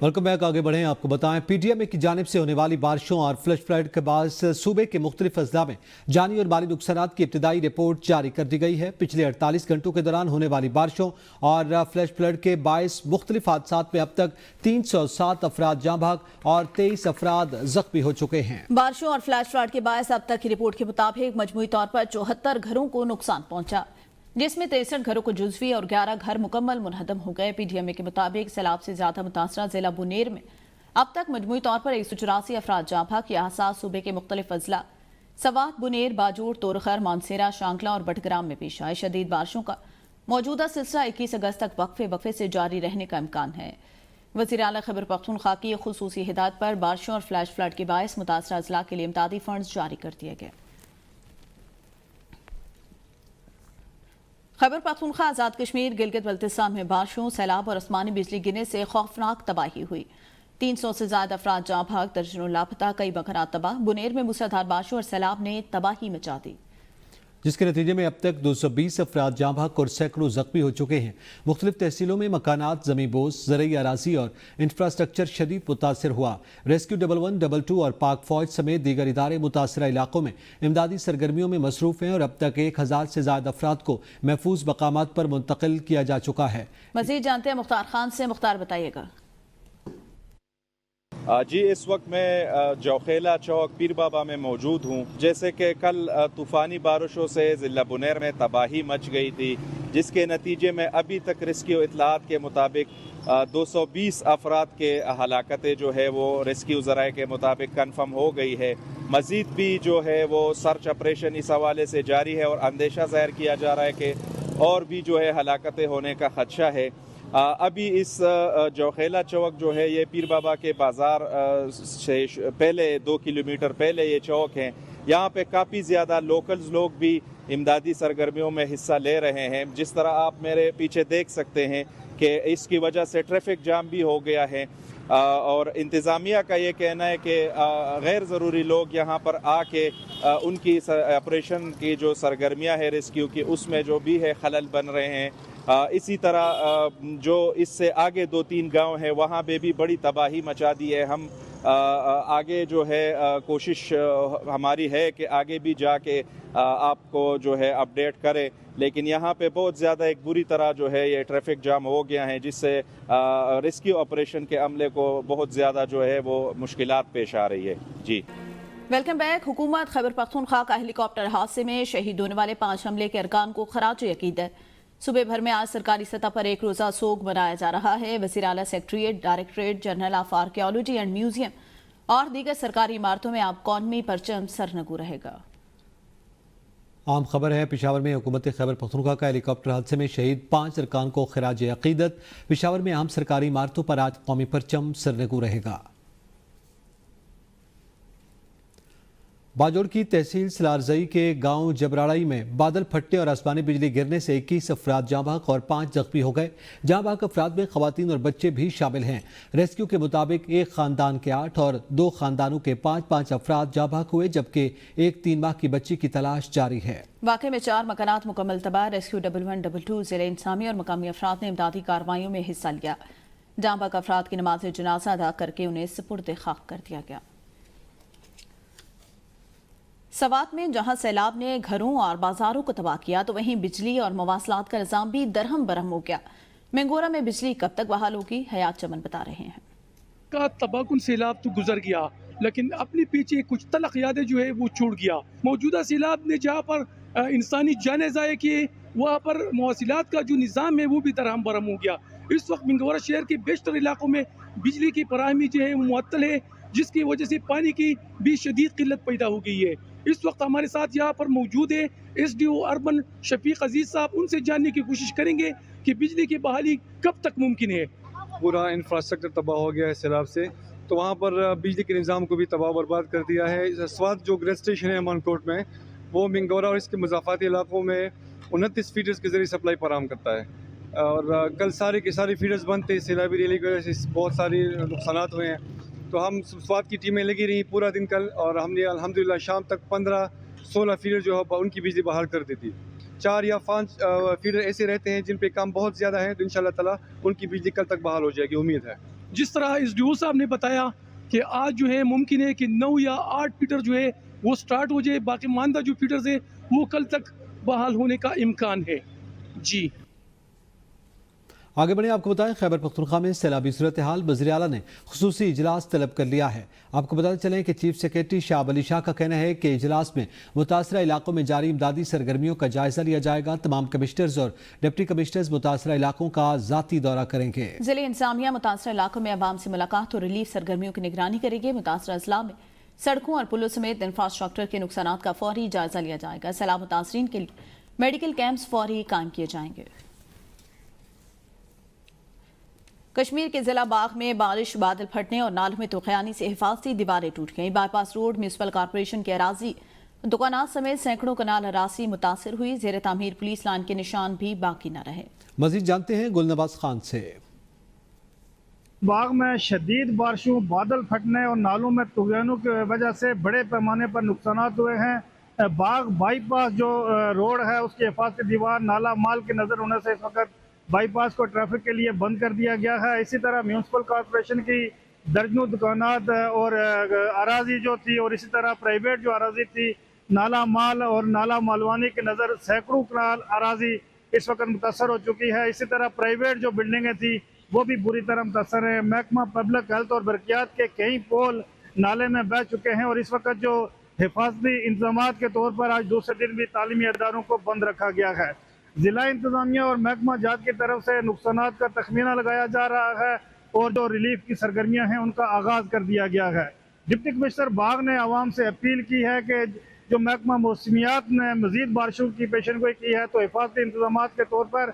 Welcome back. आगे बढ़ें, आपको बताएं पीटीएमए की जानिब से होने वाली बारिशों और फ्लश फ्लड के बाद सूबे के मुख्तलिफ अजला में जानी और माली नुकसानात की इब्तदाई रिपोर्ट जारी कर दी गई है। पिछले 48 घंटों के दौरान होने वाली बारिशों और फ्लश फ्लड के बायस मुख्तलिफ हादसात में अब तक 307 अफराद जाँ भाग और 23 अफराद जख्मी हो चुके हैं। बारिशों और फ्लैश फ्लड के बायस अब तक की रिपोर्ट के मुताबिक मजमूई तौर पर 74 घरों को नुकसान पहुंचा, जिसमें 63 घरों को जुज़वी और 11 घर मुकम्मल मुनहदम हो गए। पीटीएमए के मुताबिक सैलाब से ज्यादा मुतासरा जिला बुनेर में अब तक मजमूई तौर पर 184 अफराद जाँ भाग। यह हादसा सूबे के मुख्तलिफ अजला सवात, बुनेर, बाजूड़, तोरखर, मानसेरा, शांकला और बटग्राम में पेश आए। शदीद बारिशों का मौजूदा सिलसिला 21 अगस्त तक वक्फे से जारी रहने का इम्कान है। वज़ीर आला खैबर पख्तूनख्वा की खुसूसी हिदायत पर बारिशों और फ्लैश फ्लड के बायस मुतासरा अजला के लिए इमदादी फंड जारी कर दिए गए। खैबर पख्तूनख्वा, आज़ाद कश्मीर, गिलगित बल्तिस्तान में बारिशों, सैलाब और आसमानी बिजली गिरने से खौफनाक तबाही हुई। 300 से ज्यादा अफराद जाँ भाग, दर्जनों लापता, कई मकानात तबाह। बुनेर में मूसलाधार बारिशों और सैलाब ने तबाही मचा दी, जिसके नतीजे में अब तक 220 अफराद जाँ भाग और सैकड़ों जख्मी हो चुके हैं। मुख्तलिफ तहसीलों में मकानात, ज़मीन-बोस, ज़रई अराजी और इंफ्रास्ट्रक्चर शदीद मुतासर हुआ। रेस्क्यू 11, 22 और पाक फौज समेत दीगर इदारे मुतासरा इलाकों में इमदादी सरगर्मियों में मसरूफ हैं और अब तक 1000 से ज्यादा अफराद को महफूज मकामात पर मुंतकिल किया जा चुका है। मज़ीद जानते हैं मुख्तार खान से। मुख्तार, बताइएगा। जी, इस वक्त मैं जौखेला चौक पीर बाबा में मौजूद हूँ। जैसे कि कल तूफ़ानी बारिशों से ज़िला बुनेर में तबाही मच गई थी, जिसके नतीजे में अभी तक रेस्क्यू इतलात के मुताबिक 220 अफराद के हलाकतें जो है वो रेस्क्यू ज़राए के मुताबिक कन्फर्म हो गई है। मज़ीद भी जो है वो सर्च ऑपरेशन इस हवाले से जारी है और अंदेशा ज़ाहिर किया जा रहा है कि और भी जो है हलाकतें होने का ख़दशा है। अभी इस जौखेला चौक जो है ये पीर बाबा के बाज़ार से पहले 2 किलोमीटर पहले ये चौक है। यहाँ पे काफ़ी ज़्यादा लोकल्स लोग भी इमदादी सरगर्मियों में हिस्सा ले रहे हैं। जिस तरह आप मेरे पीछे देख सकते हैं कि इसकी वजह से ट्रैफिक जाम भी हो गया है और इंतज़ामिया का ये कहना है कि गैर ज़रूरी लोग यहाँ पर आके उनकी ऑपरेशन की जो सरगर्मियाँ है रेस्क्यू की, उसमें जो भी है खलल बन रहे हैं। इसी तरह जो इससे आगे 2-3 गांव है वहाँ पे भी बड़ी तबाही मचा दी है। हम आगे जो है कोशिश हमारी है कि आगे भी जाके आपको जो है अपडेट करें, लेकिन यहाँ पे बहुत ज़्यादा एक बुरी तरह जो है ये ट्रैफिक जाम हो गया है, जिससे रेस्क्यू ऑपरेशन के अमले को बहुत ज़्यादा जो है वो मुश्किलात पेश आ रही है। जी, वेलकम बैक। हुकूमत खैबर पख्तूनख्वा का हेलीकॉप्टर हादसे में शहीद होने वाले 5 हमले के अरकान को खराज अकीदत। सूबे भर में आज सरकारी सतह पर एक रोज़ा सोग मनाया जा रहा है। वज़ीर आला secretariat, directorate general of archaeology and museum और दीगर सरकारी इमारतों में अब कौमी परचम सरनगू रहेगा। आम खबर है, पेशावर में हुकूमत खैबर पख्तूनख्वा का हेलीकॉप्टर हादसे में शहीद 5 अरकान को खराज अकीदत। पेशावर में अहम सरकारी इमारतों पर आज कौमी परचम सरनगू रहेगा। बाजोड़ की तहसील सलारजई के गांव जबराड़ाई में बादल फटने और आसमानी बिजली गिरने से 21 अफराद जाँ भाग और 5 जख्मी हो गए। जाँ भाग अफराद में खवातीन और बच्चे भी शामिल हैं। रेस्क्यू के मुताबिक एक खानदान के 8 और 2 खानदानों के 5-5 अफराद जाँ भाग हुए, जबकि एक 3 माह की बच्ची की तलाश जारी है। वाक़े में 4 मकानात मुकम्मल तबाह। रेस्क्यू 11, 22 जिले इंतजामी और मकामी अफराद ने इमदादी कार्रवाइयों में हिस्सा लिया। जाँ भाग अफराद की नमाज जनाजा अदा करके उन्हें सुपुर्द खाक कर दिया गया। सवात में जहां सैलाब ने घरों और बाजारों को तबाह किया, तो वहीं बिजली और मवासलात का निजाम भी दरहम बरहम हो गया। मेंगोरा में बिजली कब तक बहाल होगी, हयात चमन बता रहे हैं। का तबाहकुन सैलाब तो गुजर गया, लेकिन अपने पीछे कुछ तलख यादें जो है वो छूट गया। मौजूदा सैलाब ने जहाँ पर इंसानी जाने ज़ाये किए, वहाँ पर मवासिलात का जो निज़ाम है वो भी दरहम बरहम हो गया। इस वक्त मेंगोरा शहर के बेशतर इलाकों में बिजली की फराहमी जो है मुअत्तल है, जिसकी वजह से पानी की भी शदीद किल्लत पैदा हो गई है। इस वक्त हमारे साथ यहाँ पर मौजूद है SDO अर्बन शफीक अजीज साहब। उनसे जानने की कोशिश करेंगे कि बिजली की बहाली कब तक मुमकिन है। पूरा इंफ्रास्ट्रक्चर तबाह हो गया है सैलाब से, तो वहाँ पर बिजली के निज़ाम को भी तबाह बर्बाद कर दिया है। स्वाद जो ग्रेड स्टेशन है मानकोट में, वो मिंगोरा और इसके मुज़ाफ़ाती इलाकों में 29 फीडर्स के ज़रिए सप्लाई फराहम करता है। और कल सारे के सारे फीडर्स बंद थे। सैलाबी रैली की वजह से बहुत सारे नुकसान हुए हैं, तो हम स्वाद की टीमें लगी रही पूरा दिन कल, और हमने अल्हम्दुलिल्लाह शाम तक 15-16 फीडर जो है उनकी बिजली बहाल कर दी थी। 4 या 5 फीडर ऐसे रहते हैं जिन पे काम बहुत ज़्यादा है, तो इंशाल्लाह ताला उनकी बिजली कल तक बहाल हो जाएगी, उम्मीद है। जिस तरह इस डी साहब ने बताया कि आज जो है मुमकिन है कि 9 या 8 फीटर जो है वो स्टार्ट हो जाए, बाकी मानदा जो फीटर्स है वो कल तक बहाल होने का इम्कान है। जी आगे बढ़े, आपको बताएं खैबर पख्तूनख्वा में सैलाबी सूरत हाल वज़ीर आला ने खुसूसी इजलास तलब कर लिया है। आपको बताते चलें कि चीफ सेक्रेटरी शाह अली शाह का कहना है कि इजलास में मुतासरा इलाकों में जारी इमदादी सरगर्मियों का जायजा लिया जाएगा। तमाम कमिश्नर्स और डिप्टी कमिश्नर्स मुतासरा इलाकों का ज़ाती दौरा करेंगे। जिले इंतजामिया मुतासरा इलाकों में अवाम से मुलाकात और रिलीफ सरगर्मियों की निगरानी करेगी। मुतासरा अजला में सड़कों और पुलों समेत इंफ्रास्ट्रक्चर के नुकसानात का फौरी जायजा लिया जाएगा। सैलाब मुतासरीन के लिए मेडिकल कैंप्स फौरी कायम किए जाएंगे। कश्मीर के जिला बाग में बारिश, बादल फटने और नालों में तूफानी से हिफाजती दीवारें टूट गईं। बाईपास रोड, म्यूनसिपल कॉर्पोरेशन के अराजी, दुकानात समेत सैकड़ों कनाल अराजी मुतासर हुई। जेर तामीर पुलिस लाइन के निशान भी बाकी न रहे। मजीद जानते हैं गुलनवाज खान से। बाग में शदीद बारिशों, बादल फटने और नालों में तूफानों की वजह से बड़े पैमाने पर नुकसान हुए हैं। बाग बाईपास जो रोड है उसकी हिफाजती दीवार नाला माल के नजर होने से इस वक्त बाईपास को ट्रैफिक के लिए बंद कर दिया गया है। इसी तरह म्यूनसिपल कॉर्पोरेशन की दर्जनों दुकानात और अराजी जो थी और इसी तरह प्राइवेट जो अराजी थी, नाला माल और नाला मालवानी के नज़र सैकड़ों कनाल अराजी इस वक्त मुतासर हो चुकी है। इसी तरह प्राइवेट जो बिल्डिंगें थी वो भी बुरी तरह मुतासर है। महकमा पब्लिक हेल्थ और बरकियात के कई पोल नाले में बह चुके हैं और इस वक्त जो हिफाजती इंतजाम के तौर पर आज दूसरे दिन भी तालीमी अदारों को बंद रखा गया है। जिला इंतजामिया और महकमा जात की तरफ से नुकसानात का तखमीना लगाया जा रहा है और जो रिलीफ की सरगर्मियां हैं उनका आगाज कर दिया गया है। डिप्टी कमिश्नर बाग ने आवाम से अपील की है कि जो महकमा मौसमियात ने मजीद बारिशों की पेशनगोई की है तो हिफाजती इंतजाम के तौर पर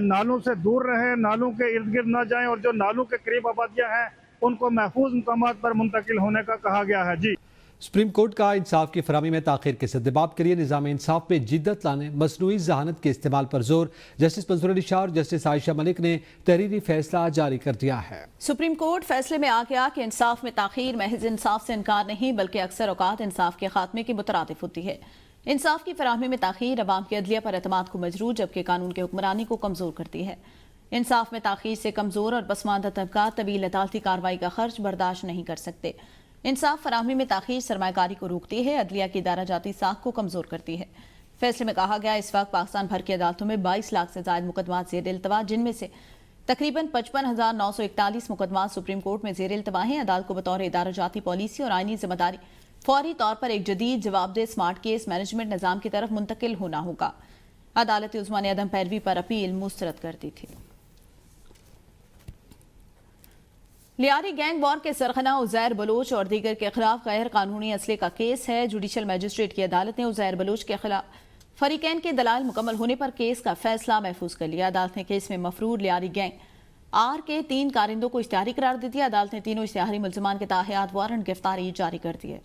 नालों से दूर रहें, नालों के इर्द गिर्द न जाएं और जो नालों के करीब आबादियां हैं उनको महफूज मुकामात पर मुंतकिल होने का कहा गया है। जी सुप्रीम कोर्ट का इंसाफ की फराहमी में ताखिर के सद्देबाब के लिए निज़ाम इंसाफ में जिद्दत लाने, मसनूई जहानत के इस्तेमाल पर जोर। जस्टिस मंसूर अली शाह और जस्टिस आयशा मलिक ने तहरीरी फैसला जारी कर दिया है। सुप्रीम कोर्ट फैसले में आ गया कि इंसाफ में ताखीर महज इंसाफ से इनकार नहीं बल्कि अक्सर औकात इंसाफ के खात्मे की मुतरादिफ होती है। इंसाफ की फराहमी में ताखीर अवाम की अदलिया पर एतमाद को मजरूर जबकि कानून के हुक्मरानी को कमजोर करती है। इंसाफ में ताखीर से कमजोर और पसमानदा तबका तवील अदालती कार्रवाई का खर्च बर्दाश्त नहीं कर सकते। इंसाफ फराहमी में ताखीर सरमायाकारी को रोकती है, अदलिया की दायरा जाती साख को कमजोर करती है। फैसले में कहा गया इस वक्त पाकिस्तान भर की अदालतों में 22 लाख से ज्यादा मुकदमात ज़ेर इल्तवा, जिनमें से तकरीबन 55,941 मुकदमात सुप्रीम कोर्ट में ज़ेर इल्तवा हैं। अदालत को बतौर इदारा जाती पॉलिसी और आईनी जिम्मेदारी फौरी तौर पर एक जदीद जवाबदेह स्मार्ट केस मैनेजमेंट निज़ाम की तरफ मुंतकिल होना होगा। अदालत उज़्मा ने अदम पैरवी पर अपील मुस्तरद कर दी थी। लियारी गैंग वॉर के सरगना उज़ैर बलोच और दीगर के खिलाफ गैर कानूनी असले का केस है। जुडिशल मजिस्ट्रेट की अदालत ने उज़ैर बलोच के खिलाफ फरीकैन के दलाल मुकम्मल होने पर केस का फैसला महफूज कर लिया। अदालत ने केस में मफरूर लियारी गैंग आर के 3 कारिंदों को इश्तिहारी करार दे दिया। अदालत ने तीनों इश्तिहारी मुल्जिमान के ताहयात वारंट गिरफ्तारी जारी कर दिए।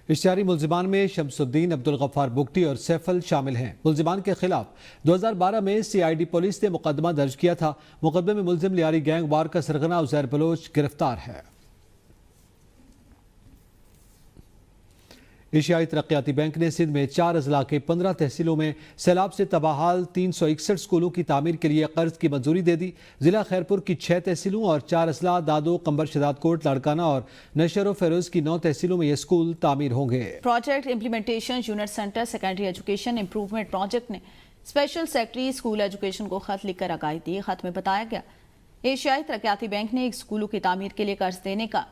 इश्तिहारी मुल्जिमान में शमसुद्दीन, अब्दुल गफ्फार बुगटी और सैफल शामिल हैं। मुल्जिमान के खिलाफ 2012 में CID पुलिस ने मुकदमा दर्ज किया था। मुकदमे में मुल्जिम लियारी गैंग वार का सरगना उज़ैर बलोच गिरफ्तार है। एशियाई तरक्याती बैंक ने सिंध में 4 अजला के 15 तहसीलों में सैलाब से तबाहाल 361 स्कूलों की तामीर के लिए कर्ज की मंजूरी दे दी। जिला खैरपुर की 6 तहसीलों और 4 अजला दादो, कंबर, शदादकोट, लाड़काना और नशर फेरोज की 9 तहसीलों में ये स्कूल तामीर होंगे। Project implementation unit centre secondary education improvement project ने स्पेशल सेक्रेटरी स्कूल एजुकेशन को खत लिखकर आगाही दी। खत में बताया गया एशियाई तरक्याती बैंक ने स्कूलों की तामीर के लिए कर्ज देने का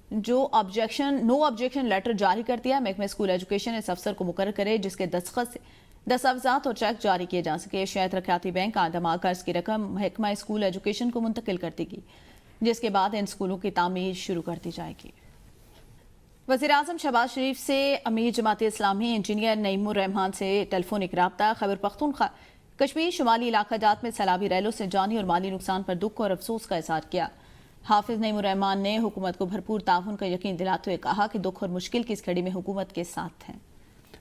नो ऑब्जेक्शन लेटर जारी कर दिया। महकमा स्कूल एजुकेशन इस अफसर को मुकर्रर करे जिसके दस्तखत से दस्तावेजात और चेक जारी किए जा सके। एशियाई तरक्याती बैंक आदमा कर्ज की रकम महकमा स्कूल एजुकेशन को मुंतकिल कर देगी, जिसके बाद इन स्कूलों की तामीर शुरू कर दी जाएगी। वज़ीर आज़म शहबाज शरीफ से अमीर जमात इस्लामी इंजीनियर नईमुर रहमान से टेलीफोनिक राब्ता। खैबर पख्तूनख्वा कश्मीर शुमाली इलाका जात में सैलाबी रैलों से जानी और माली नुकसान पर दुख और अफसोस का इज़हार किया। हाफिज नईमुर रहमान ने हुकूमत को भरपूर ताउन का यकीन दिलाते हुए कहा कि दुख और मुश्किल की इस घड़ी में हुकूमत के साथ है।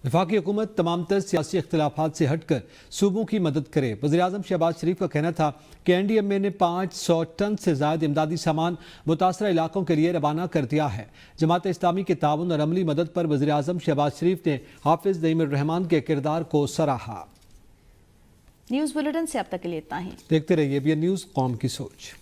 वफाकी हुकूमत तमाम तर सियासी इख्तिलाफात से हटकर सूबों की मदद करे। वज़ीर आज़म शहबाज शरीफ का कहना था कि NDMA ने 500 टन से ज़ायद इमदादी सामान मुतासरा इलाकों के लिए रवाना कर दिया है। जमात इस्लामी के ताउन और अमली मदद पर वज़ीर आज़म शहबाज शरीफ ने हाफिज नईमुर रहमान के किरदार को सराहा। न्यूज़ बुलेटिन से अब तक के लिए इतना ही। देखते रहिए BN न्यूज़, कौम की सोच।